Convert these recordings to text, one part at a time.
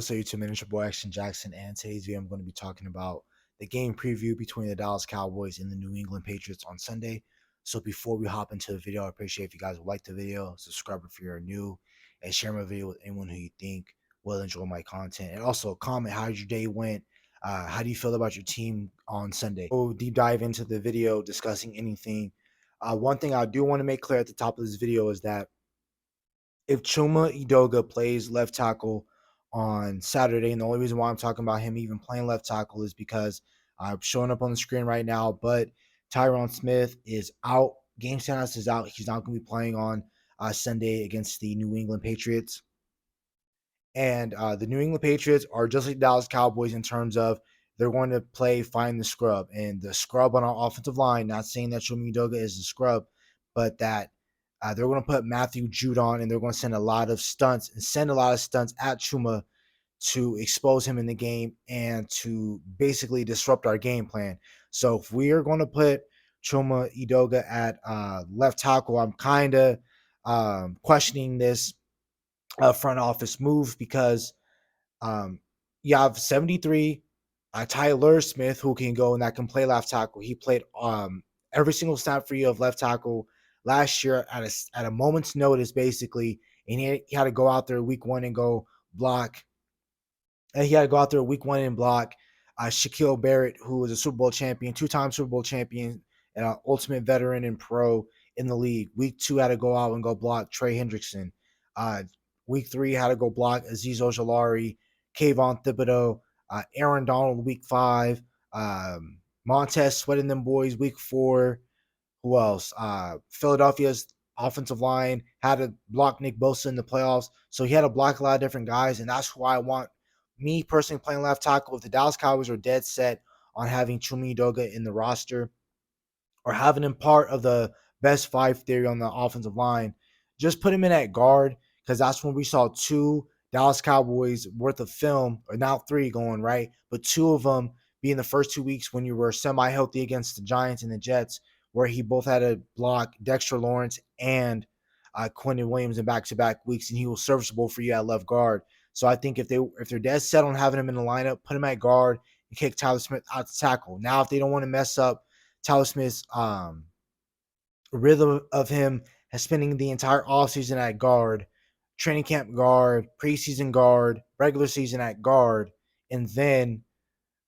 What's up, YouTube? It's your boy Action Jackson, and today's video I'm going to be talking about the game preview between the Dallas Cowboys and the New England Patriots on Sunday. So before we hop into the video, I appreciate if you guys would like the video, subscribe if you're new, and share my video with anyone who you think will enjoy my content. And also comment how your day went. How do you feel about your team on Sunday? We'll deep dive into the video discussing anything. One thing I do want to make clear at the top of this video is that if Chuma Edoga plays left tackle on Saturday, and the only reason why I'm talking about him even playing left tackle is because I'm showing up on the screen right now, but Tyron Smith is out. Game status is out. He's not going to be playing on Sunday against the New England Patriots. And the New England Patriots are just like Dallas Cowboys in terms of they're going to play find the scrub. And the scrub on our offensive line, not saying that Chuma Edoga is the scrub, but that they're going to put Matthew Judon and they're going to send a lot of stunts at Chuma to expose him in the game and to basically disrupt our game plan. So if we are going to put Chuma Edoga at left tackle, I'm kind of questioning this front office move because you have 73 Tyler Smith who can go and that can play left tackle. He played every single snap for you of left tackle last year at a moment's notice, basically, and he had to go out there week one and go block. And he had to go out there week one and block Shaquille Barrett, who was a Super Bowl champion, two-time Super Bowl champion, and an ultimate veteran and pro in the league. Week two had to go out and go block Trey Hendrickson. Week three had to go block Azeez Ojulari, Kayvon Thibodeau, Aaron Donald week five, Montez Sweat and them boys week four. Who else? Philadelphia's offensive line had to block Nick Bosa in the playoffs. So he had to block a lot of different guys, and that's why I want me personally playing left tackle. If the Dallas Cowboys are dead set on having Chuma Edoga in the roster or having him part of the best five theory on the offensive line, just put him in at guard because that's when we saw two Dallas Cowboys worth of film, or now three going, right? But two of them being the first 2 weeks when you were semi-healthy against the Giants and the Jets, where he both had to block Dexter Lawrence and Quentin Williams in back-to-back weeks, and he was serviceable for you at left guard. So I think if they're dead set on having him in the lineup, put him at guard and kick Tyler Smith out to tackle. Now, if they don't want to mess up Tyler Smith's rhythm of him spending the entire offseason at guard, training camp guard, preseason guard, regular season at guard, and then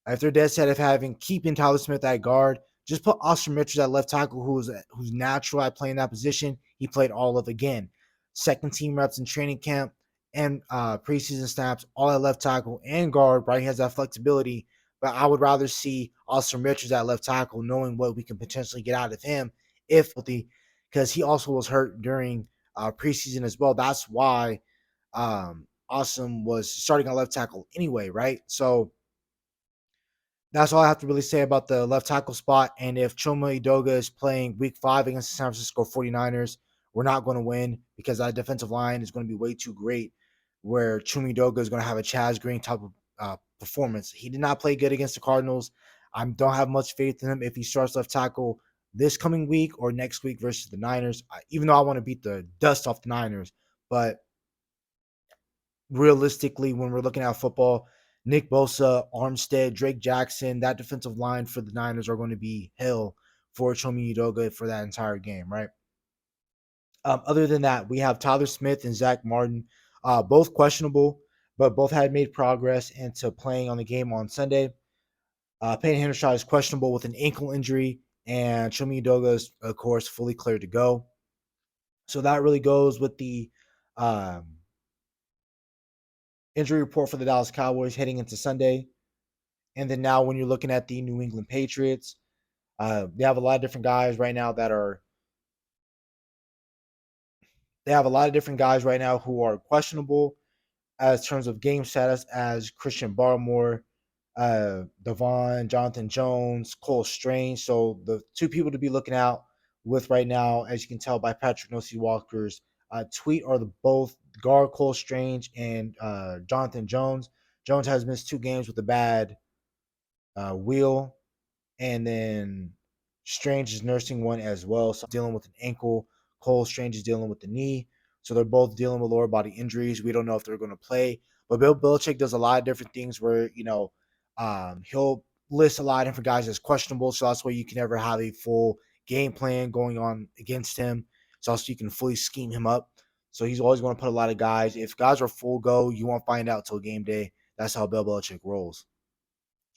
if they're dead set of keeping Tyler Smith at guard, just put Austin Richards at left tackle, who's natural at playing that position. He played all of again, second team reps in training camp and preseason snaps, all at left tackle and guard. Right, he has that flexibility, but I would rather see Austin Richards at left tackle, knowing what we can potentially get out of him if because he also was hurt during preseason as well. That's why Awesome was starting at left tackle anyway, right? So that's all I have to really say about the left tackle spot. And if Chuma Edoga is playing week 5 against the San Francisco 49ers, we're not going to win because that defensive line is going to be way too great, where Chuma Edoga is going to have a Chaz Green type of performance. He did not play good against the Cardinals. I don't have much faith in him if he starts left tackle this coming week or next week versus the Niners, even though I want to beat the dust off the Niners. But realistically, when we're looking at football, Nick Bosa, Armstead, Drake Jackson, that defensive line for the Niners are going to be hell for Chuma Edoga for that entire game, right? Other than that, we have Tyler Smith and Zach Martin, both questionable, but both had made progress into playing on the game on Sunday. Peyton Hendershot is questionable with an ankle injury, and Chuma Edoga is, of course, fully cleared to go. So that really goes with the injury report for the Dallas Cowboys heading into Sunday. And then now when you're looking at the New England Patriots, they have a lot of different guys right now who are questionable as terms of game status, as Christian Barmore, Jonathan Jones, Cole Strange. So the two people to be looking out with right now, as you can tell by Patrick Nosey Walker's tweet, are the both guard Cole Strange and Jonathan Jones. Jones has missed 2 games with a bad wheel, and then Strange is nursing one as well. So dealing with an ankle. Cole Strange is dealing with the knee. So they're both dealing with lower body injuries. We don't know if they're going to play. But Bill Belichick does a lot of different things where, he'll list a lot of different guys as questionable. So that's why you can never have a full game plan going on against him. So also you can fully scheme him up. So he's always going to put a lot of guys. If guys are full go, you won't find out till game day. That's how Bill Belichick rolls.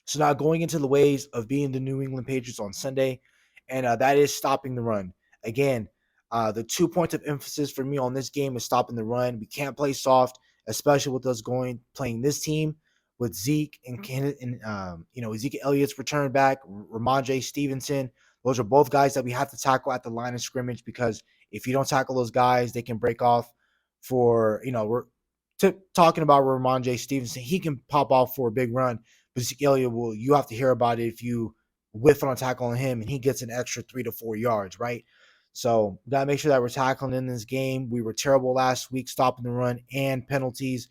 So now going into the ways of being the New England Patriots on Sunday, and that is stopping the run. Again, the 2 points of emphasis for me on this game is stopping the run. We can't play soft, especially with us playing this team with Zeke and Ezekiel Elliott's return back, Ramondre Stevenson. Those are both guys that we have to tackle at the line of scrimmage, because if you don't tackle those guys, they can break off for, we're talking about Ramondre Stevenson. He can pop off for a big run, but Ezekiel Elliott you have to hear about it if you whiff on a tackle on him and he gets an extra 3 to 4 yards, right? So we gotta make sure that we're tackling in this game. We were terrible last week stopping the run and penalties.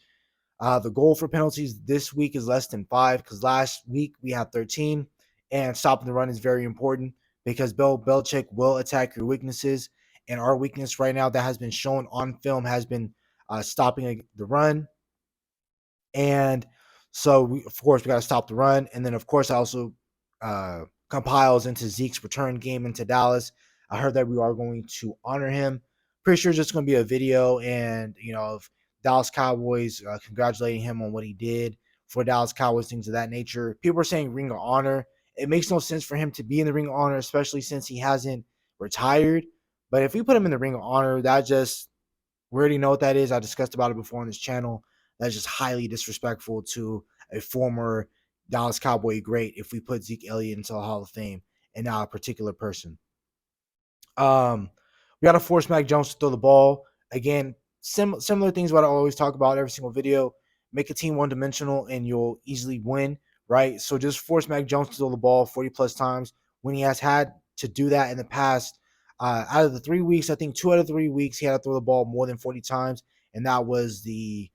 The goal for penalties this week is less than 5, because last week we had 13, and stopping the run is very important because Bill Belichick will attack your weaknesses, and our weakness right now that has been shown on film has been stopping the run. And so, of course, we got to stop the run. And then, of course, I also compiles into Zeke's return game into Dallas. I heard that we are going to honor him. Pretty sure it's just going to be a video and, of Dallas Cowboys congratulating him on what he did for Dallas Cowboys, things of that nature. People are saying Ring of Honor. It makes no sense for him to be in the Ring of Honor, especially since he hasn't retired. But if we put him in the Ring of Honor, that just we already know what that is. I discussed about it before on this channel. That's just highly disrespectful to a former Dallas Cowboy great if we put Zeke Elliott into the Hall of Fame and not a particular person. We got to force Mac Jones to throw the ball. Again, similar things what I always talk about every single video. Make a team one-dimensional and you'll easily win, right? So just force Mac Jones to throw the ball 40 plus times when he has had to do that in the past. Out of the 3 weeks, I think 2 out of 3 weeks he had to throw the ball more than 40 times, and that was the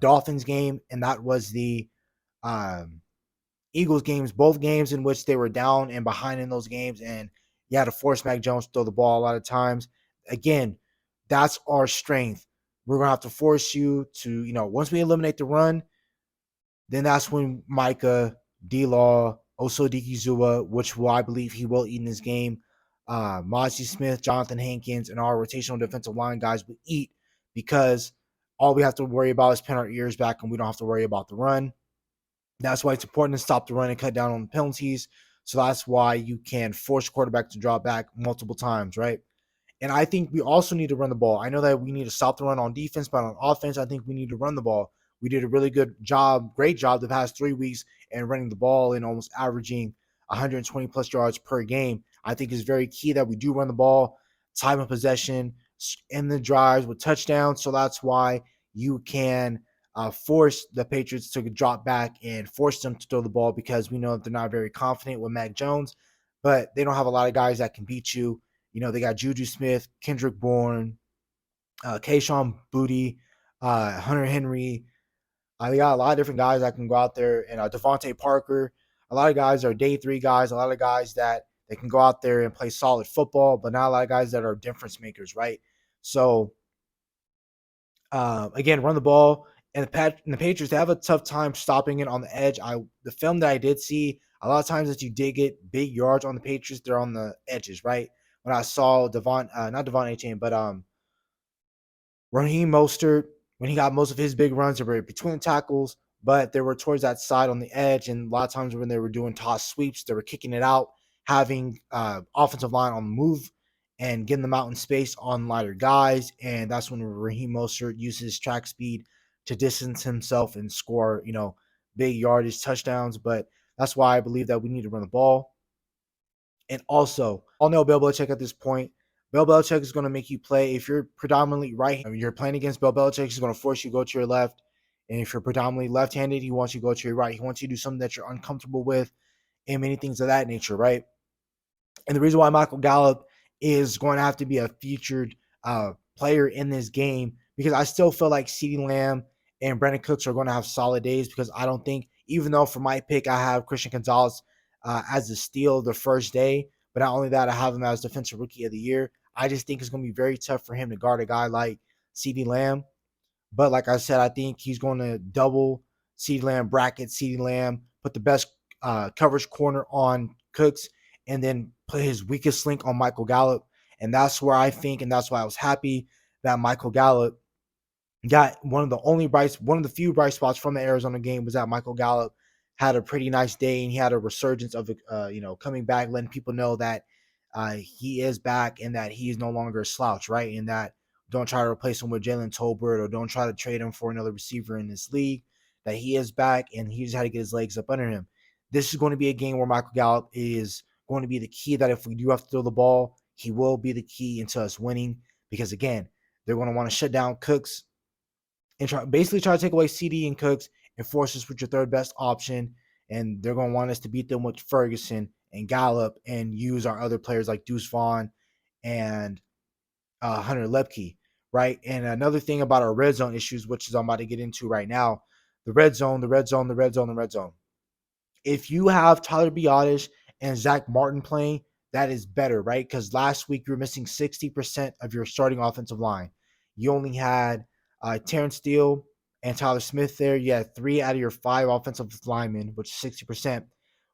Dolphins game, and that was the um, Eagles games, both games in which they were down and behind in those games, and you had to force Mac Jones to throw the ball a lot of times. Again, that's our strength. We're gonna have to force you to, once we eliminate the run, then that's when Micah, D-Law, also Zua, which I believe he will eat in this game, Mozzie Smith, Jonathan Hankins, and our rotational defensive line guys will eat, because all we have to worry about is pinning our ears back and we don't have to worry about the run. That's why it's important to stop the run and cut down on the penalties. So that's why you can force quarterback to drop back multiple times, right? And I think we also need to run the ball. I know that we need to stop the run on defense, but on offense, I think we need to run the ball. We did a really great job the past 3 weeks and running the ball and almost averaging 120 plus yards per game. I think it's very key that we do run the ball, time of possession, in the drives with touchdowns. So that's why you can force the Patriots to drop back and force them to throw the ball, because we know that they're not very confident with Mac Jones, but they don't have a lot of guys that can beat you. They got Juju Smith, Kendrick Bourne, Kayshawn Booty, Hunter Henry. They got a lot of different guys that can go out there, and Devontae Parker. A lot of guys are day 3 guys. A lot of guys that they can go out there and play solid football, but not a lot of guys that are difference makers, right? So, again, run the ball. And the Patriots, they have a tough time stopping it on the edge. The film that I did see, a lot of times that you did get big yards on the Patriots, they're on the edges, right? When I saw not Devon Achane, but Raheem Mostert, when he got most of his big runs, they were between the tackles, but they were towards that side on the edge. And a lot of times when they were doing toss sweeps, they were kicking it out, having offensive line on the move and getting them out in space on lighter guys. And that's when Raheem Mostert uses track speed to distance himself and score, big yardage touchdowns. But that's why I believe that we need to run the ball. And also, I'll know Bill Belichick at this point. Bill Belichick is going to make you play. If you're predominantly right, you're playing against Bill Belichick, he's going to force you to go to your left. And if you're predominantly left-handed, he wants you to go to your right. He wants you to do something that you're uncomfortable with and many things of that nature, right? And the reason why Michael Gallup is going to have to be a featured player in this game, because I still feel like CeeDee Lamb and Brandon Cooks are going to have solid days, because I don't think, even though for my pick I have Christian Gonzalez as a steal the first day, but not only that, I have him as defensive rookie of the year. I just think it's going to be very tough for him to guard a guy like CeeDee Lamb. But like I said, I think he's going to double CeeDee Lamb, bracket CeeDee Lamb, put the best coverage corner on Cooks, and then put his weakest link on Michael Gallup. And that's where I think, and that's why I was happy that Michael Gallup got one of the few bright spots from the Arizona game was that Michael Gallup had a pretty nice day, and he had a resurgence of coming back, letting people know that he is back and that he is no longer a slouch, right? And that don't try to replace him with Jalen Tolbert or don't try to trade him for another receiver in this league. That he is back and he just had to get his legs up under him. This is going to be a game where Michael Gallup is going to be the key. That if we do have to throw the ball, he will be the key into us winning because again, they're going to want to shut down Cooks and basically try to take away CD and Cooks and force us with your third best option. And they're going to want us to beat them with Ferguson and Gallup and use our other players like Deuce Vaughn and Hunter Lepke, right? And another thing about our red zone issues, which is I'm about to get into right now, the red zone, the red zone, the red zone, the red zone. If you have Tyler Biadasz and Zach Martin playing, that is better, right? Because last week you were missing 60% of your starting offensive line. You only had Terrence Steele and Tyler Smith there. You had 3 out of your 5 offensive linemen, which 60%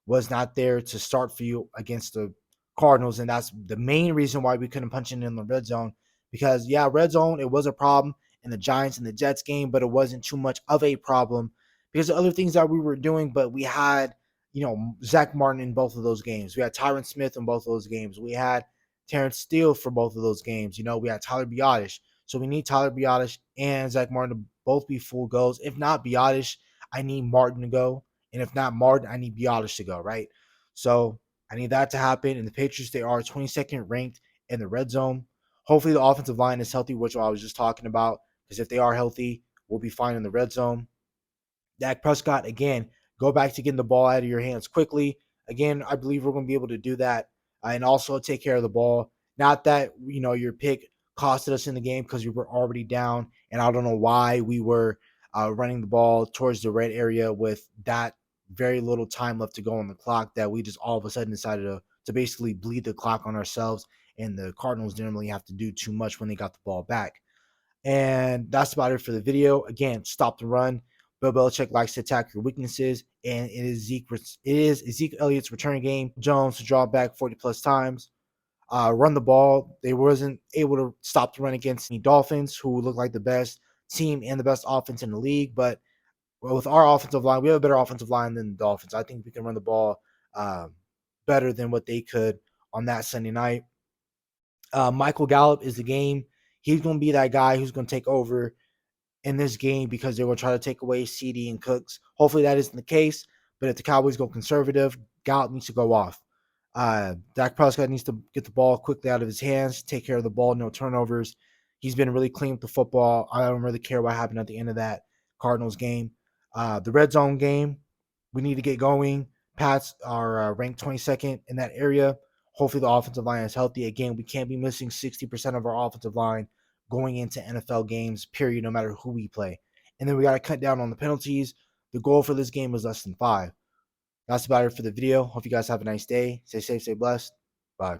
was not there to start for you against the Cardinals. And that's the main reason why we couldn't punch in the red zone. Because, yeah, red zone, it was a problem in the Giants and the Jets game, but it wasn't too much of a problem because of other things that we were doing. But we had Zach Martin in both of those games. We had Tyron Smith in both of those games. We had Terrence Steele for both of those games. We had Tyler Biadasz. So we need Tyler Biadasz and Zach Martin to both be full goals. If not Biadasz, I need Martin to go. And if not Martin, I need Biadasz to go, right? So I need that to happen. And the Patriots, they are 22nd ranked in the red zone. Hopefully the offensive line is healthy, which I was just talking about. Because if they are healthy, we'll be fine in the red zone. Dak Prescott, again, go back to getting the ball out of your hands quickly. Again, I believe we're going to be able to do that and also take care of the ball. Not that, your pick costed us in the game because we were already down. And I don't know why we were running the ball towards the red area with that very little time left to go on the clock that we just all of a sudden decided to basically bleed the clock on ourselves. And the Cardinals didn't really have to do too much when they got the ball back. And that's about it for the video. Again, stop the run. Bill Belichick likes to attack your weaknesses, and it is Ezekiel Elliott's return game. Jones to draw back 40 plus times. Run the ball. They wasn't able to stop the run against the Dolphins, who look like the best team and the best offense in the league. But with our offensive line, we have a better offensive line than the Dolphins. I think we can run the ball better than what they could on that Sunday night. Michael Gallup is the game. He's going to be that guy who's going to take over in this game because they will try to take away CD and Cooks. Hopefully that isn't the case. But if the Cowboys go conservative, Gallup needs to go off. Dak Prescott needs to get the ball quickly out of his hands, take care of the ball, no turnovers. He's been really clean with the football. I don't really care what happened at the end of that Cardinals game. The red zone game, we need to get going. Pats are ranked 22nd in that area. Hopefully the offensive line is healthy. Again, we can't be missing 60% of our offensive line going into NFL games, period, no matter who we play. And then we got to cut down on the penalties. The goal for this game is less than 5. That's about it for the video. Hope you guys have a nice day. Stay safe, stay blessed. Bye.